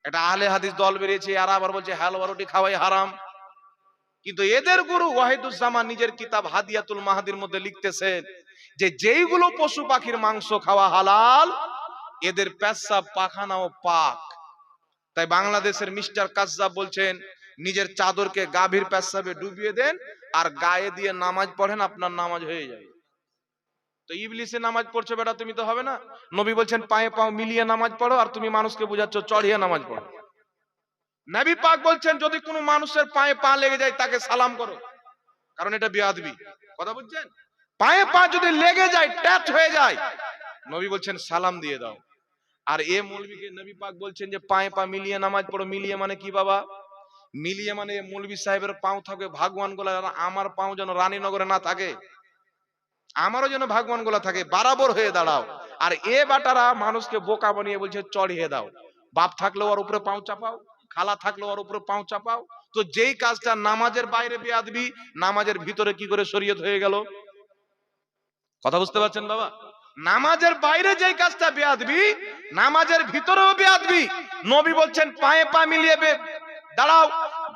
একটা আহলে হাদিস দল বেরিয়েছে, আর আবার বলছে হালুয়া রুটি খাওয়াই হারাম। কিন্তু এদের গুরু ওয়াহিদুজ্জামান নিজের কিতাব হাদিয়াতুল মাহাদির মধ্যে লিখতেছেন যে যেইগুলো পশু পাখির মাংস খাওয়া হালাল, এদের পেশাব পাখানাও পাক। তাই বাংলাদেশের মিস্টার কাজ্জাব বলছেন নিজের চাদরকে গাভীর পেশাবে ডুবিয়ে দেন আর গায়ে দিয়ে নামাজ পড়েন, আপনার নামাজ হয়ে যায়। তো ইবলিসে নামাজ পড়ছে বেটা, তুমি তো হবে না। নবী বলছেন পায়ে পাও মিলিয়ে নামাজ পড়ো, আর তুমি মানুষকে বুঝাচ্ছ চড়িয়ে নামাজ পড়ো। নবী পাক বলছেন যদি কোনো মানুষের পায়ে পা লেগে যায় তাকে সালাম করো, কারণ এটা বেয়াদবি। কথা বুঝছেন? পায়ে পা যদি লেগে যায়, টাচ হয়ে যায়, নবী বলছেন সালাম দিয়ে দাও। আর এ মৌলবীকে নবী পাক বলছেন যে পায়ে পা মিলিয়ে নামাজ পড়ো। মিলিয়ে মানে কি বাবা? মিলিয়ে মানে মৌলবী সাহেবের পাও থাকবে ভাগবান গোলা, আমার পাও যেন রানীনগরে না থাকে, আমারও যেন ভাগবান গোলা থাকে, বরাবর হয়ে দাঁড়াও। আর এ বাটারা মানুষকে বোকা বানিয়ে বলছে চড়িয়ে দাও। বাপ থাকলেও ওর উপরে পাও চাপাও, খালা থাকলেও ওর উপরে পাও চাপাও। তো যেই কাজটা নামাজের বাইরে বেয়াদবি, নামাজের ভিতরে কি করে শরীয়ত হয়ে গেল? কথা বুঝতে পারছেন বাবা? নামাজের বাইরে যেই কাজটা বেয়াদবি, নামাজের ভিতরেও বেয়াদবি। নবী বলছেন পায়ে পা মিলিয়ে দাঁড়াও,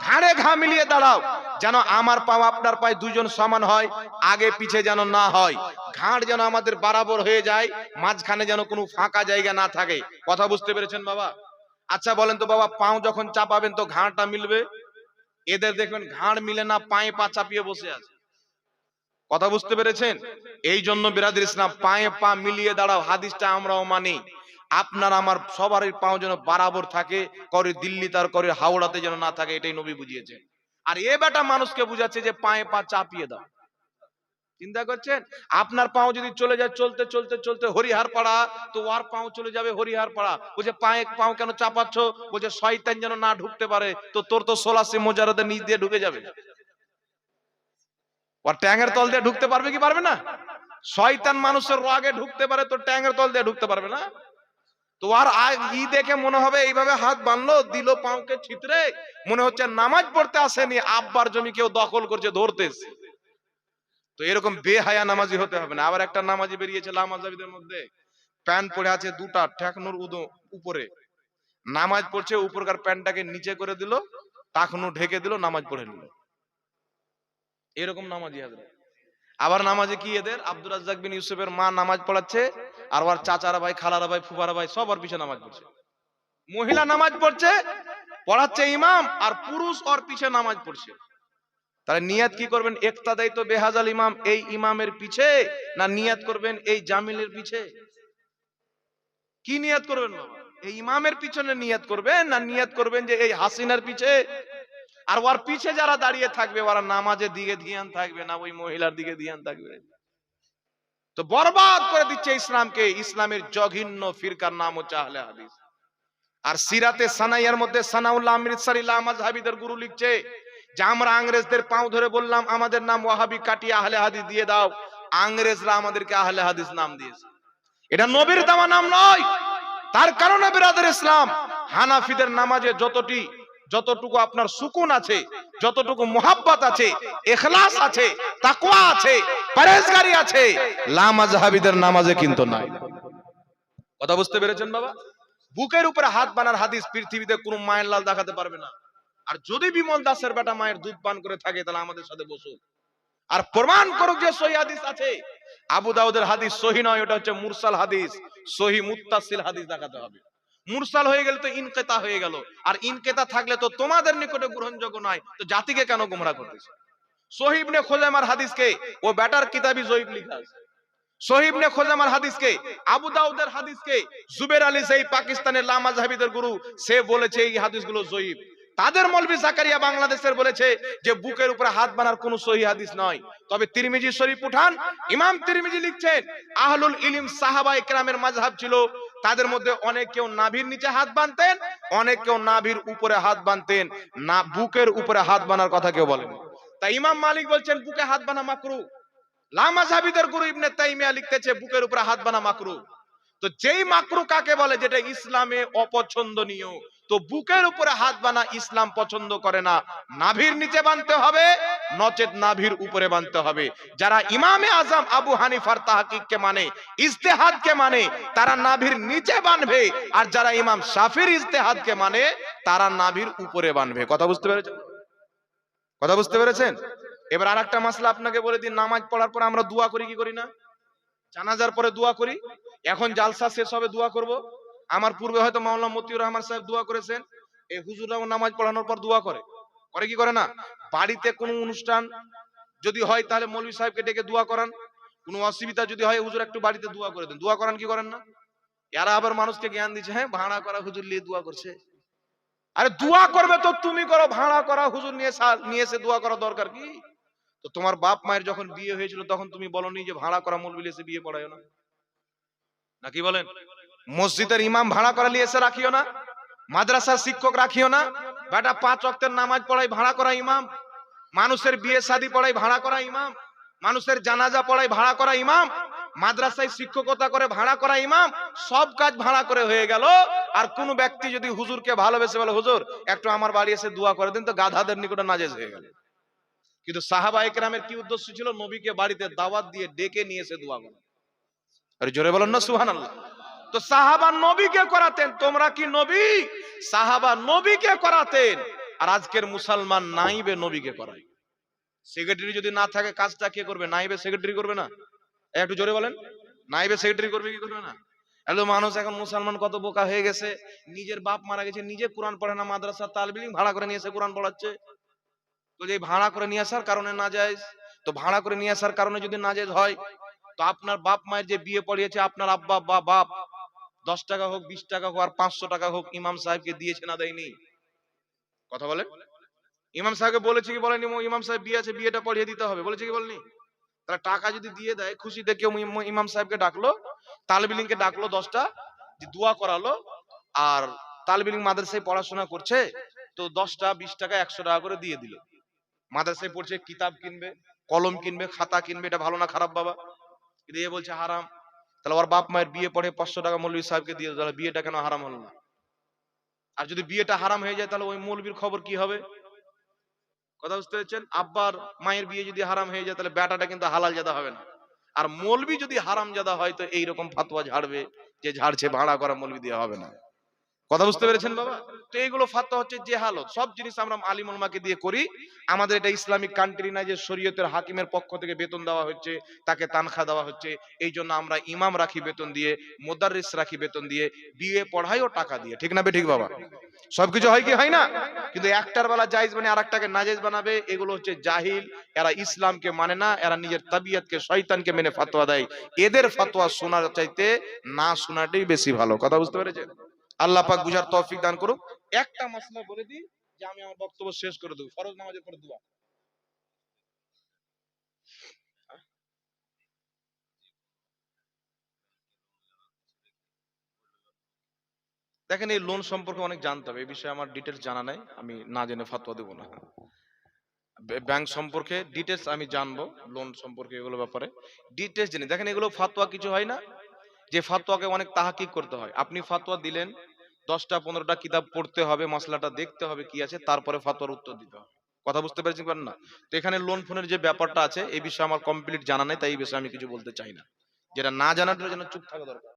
ঘাড়ে ঘা মিলিয়ে দাঁড়াও, যেন আমার পাও আপনার পায়ে দুজন সমান হয়, আগে পিছে যেন না হয়, ঘাড় যেন আমাদের বরাবর হয়ে যায়, মাঝখানে যেন কোনো ফাঁকা জায়গা না থাকে। কথা বুঝতে পেরেছেন বাবা? আচ্ছা বলেন তো বাবা, পাও যখন চাপাবেন তো ঘাড়টা মিলবে? এদের দেখবেন ঘাড় মিলে না, পায়ে পা চাপিয়ে বসে আছে। কথা বুঝতে পেরেছেন? এই জন্য বিরাদর ইসলাম পায়ে পা মিলিয়ে দাঁড়াও হাদিসটা আমরাও মানি। আপনার আমার সবারই পাও যেন বরাবর থাকে, করে দিল্লি তার করে হাওড়াতে যেন না থাকে, এটাই নবী বুঝিয়েছেন। আর এ বেটা মানুষকে বুঝাচ্ছে যে পায়ে পা চাপিয়ে দাও। চিন্তা করছেন? আপনার পাও যদি চলে যায় চলতে চলতে চলতে হরিহার পাড়া, তো ওর পাও চলে যাবে হরিহার পাড়া। বলছে পায়ে পাও কেন চাপাচ্ছ? বলছে শয়তান যেন না ঢুকতে পারে। তো তোর তো 16 মোজারতে নিচ দিয়ে ঢুকে যাবে, ওর ট্যাঙের তল দিয়ে ঢুকতে পারবে কি পারবে না? শয়তান মানুষের রাগে ঢুকতে পারে, তো ট্যাঙের তল দিয়ে ঢুকতে পারবে না। তো আর ই দেখে মনে হবে এইভাবে হাত বানলো দিল পাউকে ছিতরে, মনে হচ্ছে নামাজ পড়তে আসেনি, আব্বার জমি কেউ দখল করছে ধরতেছে। তো এরকম বেহায়া নামাজি হতে হবে না। আবার একটা নামাজি বেরিয়েছে লামাজাবিদের মধ্যে, প্যান্ট পরে আছে দুটা ঠেকনুর উপরে, নামাজ পড়ছে, উপরকার প্যান্টটাকে নিচে করে দিল, টাকনু ঢেকে দিল, নামাজ পড়ে নিল। এরকম নামাজি হাজরা। আবার নামাজে কি এদের আব্দুর রাজ্জাক বিন ইউসুফের মা নামাজ পড়াচ্ছে, আর ওর চাচারা ভাই, খালারা ভাই, ফুফারা ভাই সব ওর পিছনে নামাজ পড়ছে। মহিলা নামাজ পড়ছে, পড়াচ্ছে ইমাম, আর পুরুষ ওর পিছে নামাজ পড়ছে। তাহলে নিয়াত কি করবেন? ইক্তাদাই তো বেহাজাল ইমাম, এই ইমামের পিছে, না নিয়াত করবেন এই জামিলের পিছে? কি নিয়াত করবেন বাবা? এই ইমামের পিছনে নিয়াত করবেন, না নিয়াত করবেন যে এই হাসিনার পিছে? আর ওর পিছে যারা দাঁড়িয়ে থাকবে ওরা নামাজের দিকে ধ্যান থাকবে না, ওই মহিলার দিকে ধ্যান থাকবে। তো বরবাদ করে দিচ্ছে ইসলামকে। ইসলামের জঘন্য ফিরকার নাম হচ্ছে আহলে হাদিস। আর সিরাতে সানাইয়ার মধ্যে সানাউল্লাহ আমৃতসরি লামাজহাবিদের গুরু লিখছে যে আমরা ইংরেজদের পাও ধরে বললাম আমাদের নাম ওয়াহাবি কাটিয়ে আহলে হাদিস দিয়ে দাও, ইংরেজরা আমাদেরকে আহলে হাদিস নাম দিয়েছে। এটা নবীর দেওয়া নাম নয়। তার কারণে বিরাদর ইসলাম হানাফিদের নামাজে যতটুকু আপনার সুকুন আছে, যতটুকু মোহাব্বত আছে, ইখলাস আছে, তাকওয়া আছে, পরহেজগারি আছে, লামাজহাবিদের নামাজে কিন্তু নাই। কথা বুঝতে পেরেছেন বাবা? বুকের উপরে হাত বানার হাদিস পৃথিবীতে কোন মায়ের লাল দেখাতে পারবে না। আর যদি বিমল দাসের বেটা মায়ের দুধ পান করে থাকে তাহলে আমাদের সাথে বসুক আর প্রমাণ করুক যে সহি হাদিস আছে। আবু দাউদের হাদিস সহি নয়, ওটা হচ্ছে মুরসাল হাদিস। সহি মুত্তাসিল হাদিস দেখাতে হবে। মুরসাল হয়ে গেলে তো ইনকিতা হয়ে গেল, আর ইনকিতা থাকলে তো তোমাদের নিকটে গ্রহণযোগ্য নয়, তো জাতিকে কেন গোমরা করতেছে? সহি ইবনে খুজাইমার হাদিসকে ও বেটার কিতাবি জয়ীফ লেখা আছে। সহি ইবনে খুজাইমার হাদিসকে, আবু দাউদের হাদিসকে জুবের আলী সেই পাকিস্তানের লামাজহাবিদের গুরু, সে বলেছে এই হাদিসগুলো জয়ীফ। তাদের মৌলভী জাকারিয়া বাংলাদেশের বলেছে যে বুকের উপরে হাত বানার কোনো সহি হাদিস নয়। তবে তিরমিজি শরীফ উঠান, ইমাম তিরমিজি লিখছেন আহলুল ইলম সাহাবায়ে কেরামের মাযহাব ছিল, তাদের মধ্যে অনেক কেউ নাভির নিচে হাত বানতেন, অনেক কেউ নাভির উপরে হাত বানতেন, না বুকের উপরে হাত বানার কথা কেউ বলেন। তাই ইমাম মালিক বলছেন বুকে হাত বানা মাকরুহ। লামাজহাবিদের গুরু ইবনে তাইমিয়া লিখতেছে বুকের উপরে হাত বানা মাকরুহ। তো যেই মাকরুহ কাকে বলে? যেটা ইসলামে অপছন্দনীয়। তো বুকের উপরে হাত বানা ইসলাম পছন্দ করে না, নাভির নিচে বাঁধতে হবে, নচেত নাভির উপরে বাঁধতে হবে। যারা ইমামে আজম আবু হানিফার তাহকিককে মানে, ইজতেহাদকে মানে, তারা নাভির নিচে বাঁধবে, আর যারা ইমাম শাফির ইজতেহাদকে মানে তারা নাভির উপরে বাঁধবে। কথা বুঝতে পেরেছেন? কথা বুঝতে পেরেছেন? এবার আরেকটা মাসলা আপনাকে বলে দিন, নামাজ পড়ার পর আমরা দোয়া করি কি করি না? জানাজার পরে দোয়া করি। এখন জালসা শেষ হবে দোয়া করব। আমার পূর্বে হয়তো মাওলানা মতিউর রহমান সাহেব দোয়া করেছেন, এই হুজুররাও নামাজ পড়ানোর পর দোয়া করে, করে কি করে না? বাড়িতে কোনো অনুষ্ঠান যদি হয় তাহলে মৌলভী সাহেবকে ডেকে দোয়া করান, কোনো অসুবিধা যদি হয় হুজুর একটু বাড়িতে দোয়া করে দেন, দোয়া করান কি করেন না? এরা আবার মানুষকে জ্ঞান দিচ্ছে, হ্যাঁ ভাড়া করা হুজুর নিয়ে দোয়া করছে। আরে দোয়া করবে তো তুমি করো, ভাড়া করা হুজুর নিয়ে এসে দোয়া করা দরকার কি? তো তোমার বাপ মায়ের যখন বিয়ে হয়েছিল তখন তুমি বলনি যে ভাড়া করা মৌলবি এসে বিয়ে পড়ায় না, নাকি বলেন? মসজিদের ইমাম ভাড়া করা নিয়ে এসে রাখিও না, মাদ্রাসার শিক্ষক রাখিও না, বেটা 5 ওয়াক্তের নামাজ পড়াই ভাড়া করা ইমাম, মানুষের বিয়ে শাদী পড়াই ভাড়া করা ইমাম, মানুষের জানাজা পড়াই ভাড়া করা ইমাম, মাদ্রাসায় শিক্ষকতা করে ভাড়া করা ইমাম, সব কাজ ভাড়া করে হয়ে গেল। আর কোন ব্যক্তি যদি হুজুরকে ভালোবেসে বলে হুজুর একটু আমার বাড়ি এসে দোয়া করে দিন, তো গাধাদের নিকটে নাজেজ হয়ে গেল। কিন্তু সাহাবা ইকরামের কি উদ্দেশ্য ছিল? নবীকে বাড়িতে দাওয়াত দিয়ে ডেকে নিয়ে এসে দোয়া করা। আরে জোরে বলেন না সুবহানাল্লাহ। তো সাহাবা নবীকে করাতেন, তোমরা কি নবী? সাহাবা নবীকে করাতেন, আর আজকের মুসলমান নাইবে নবীকে করায়। সেক্রেটারি যদি না থাকে কাজটা কে করবে? নাইবে সেক্রেটারি করবে না? একটু জোরে বলেন, নাইবে সেক্রেটারি করবে কি করবে না? এত মানুষ এখন মুসলমান কত বোকা হয়ে গেছে, নিজের বাপ মারা গেছে, নিজে কোরআন পড়ে না, মাদ্রাসা তালবিলিং ভাড়া করে নিয়ে এসে কোরআন পড়াচ্ছে। তো যে ভাড়া করে নিয়ে আসার কারণে নাজায়েজ, তো ভাড়া করে নিয়ে আসার কারণে যদি নাজায়েজ হয়, তো আপনার বাপ মায়ের যে বিয়ে পড়িয়েছে আপনার আব্বা বা বাপ 10 টাকা হোক 20 টাকা হোক আর 500 টাকা হোক ইমাম সাহেবকে দিয়েছে না দেয়নি? কথা বলেন। ইমাম সাহেবকে বলেছে কি বলেনি? ইমাম সাহেব বিয়ে আছে, বিয়েটা পড়িয়ে দিতে হবে, বলেছে কি বলেনি? তাহলে টাকা যদি দিয়ে দেয়, খুশিতে কেউ ইমাম সাহেবকে ডাকলো, তালবিলিংকে ডাকলো 10টা, দোয়া করালো, আর তালবিলিং মাদ্রাসায় পড়াশোনা করছে, তো 10টা 20 টাকা 100 টাকা করে দিয়ে দিল। মাদ্রাসায় পড়ছে, কিতাব কিনবে, কলম কিনবে, খাতা কিনবে, এটা ভালো না খারাপ বাবা? কিন্তু এ বলছে হারাম। তাহলে ওর বাপ মায়ের বিয়ে পড়ে 500 টাকা মৌলভী সাহেবকে দিয়ে, তাহলে বিয়েটা কেন হারাম হলো না? আর যদি বিয়েটা হারাম হয়ে যায় তাহলে ওই মৌলবীর খবর কি হবে? কথা বুঝতে পেরেছেন? আব্বার মায়ের বিয়ে যদি হারাম হয়ে যায় তাহলে বেটাটা কিন্তু হালাল জাদা হবে না। আর মৌলবী যদি হারাম জাদা হয় তো এইরকম ফাতোয়া ঝাড়বে, যে ঝাড়ছে ভাড়া করা মৌলবী দিয়ে হবে না। কথা বুঝতে পেরেছেন বাবা? তো এইগুলো ফাতোয়া হচ্ছে জেহালত। সব জিনিস আমরা আলিম উলামাকে দিয়ে করি। আমাদের এটা ইসলামিক কান্ট্রি না যে শরীয়তের হাকিমের পক্ষ থেকে বেতন দেওয়া হচ্ছে, তাকে তানখা দেওয়া হচ্ছে। এই জন্য আমরা ইমাম রাখি বেতন দিয়ে, মুদাররিস রাখি বেতন দিয়ে, বিয়ে পড়াইও টাকা দিয়ে। ঠিক না বেঠিক বাবা? সবকিছু হয় কি হয় না? কিন্তু একটার বেলা জায়েজ মানে আরেকটাকে নাজেজ বানাবে, এগুলো হচ্ছে জাহিল। এরা ইসলামকে মানে না, এরা নিজের তাবিয়াতকে শয়তানকে মেনে ফতোয়া দেয়। এদের ফতোয়া শোনার চাইতে না শোনাটাই বেশি ভালো। কথা বুঝতে পেরেছেন? আল্লাহ পাক বুঝার তৌফিক দান করুক। একটা মাসলা বলে দিই যে আমি আমার বক্তব্য শেষ করে দেব। ফরজ নামাজের পর দোয়া। দেখেন এই লোন সম্পর্কে অনেক জানতে হবে, এই বিষয়ে আমার ডিটেলস জানা নাই, আমি না জেনে ফতোয়া দেব না। ব্যাংক সম্পর্কে ডিটেলস আমি জানবো, লোন সম্পর্কে এগুলো ব্যাপারে ডিটেলস জেনে। দেখেন এগুলো ফতোয়া কিছু হয় না যে ফতোয়াকে অনেক তাহাকিক করতে হয়। আপনি ফতোয়া দিলেন, 10টা 15টা কিতাব পড়তে হবে, মশলাটা দেখতে হবে কি আছে, তারপরে ফতোয়ার উত্তর দিতে হবে। কথা বুঝতে পেরেছেন না? তো এখানে লোন ফোনের যে ব্যাপারটা আছে এই বিষয়ে আমার কমপ্লিট জানা নেই, তাই এই বিষয়ে আমি কিছু বলতে চাই না। যেটা না জানার জন্য চুপ থাকা দরকার।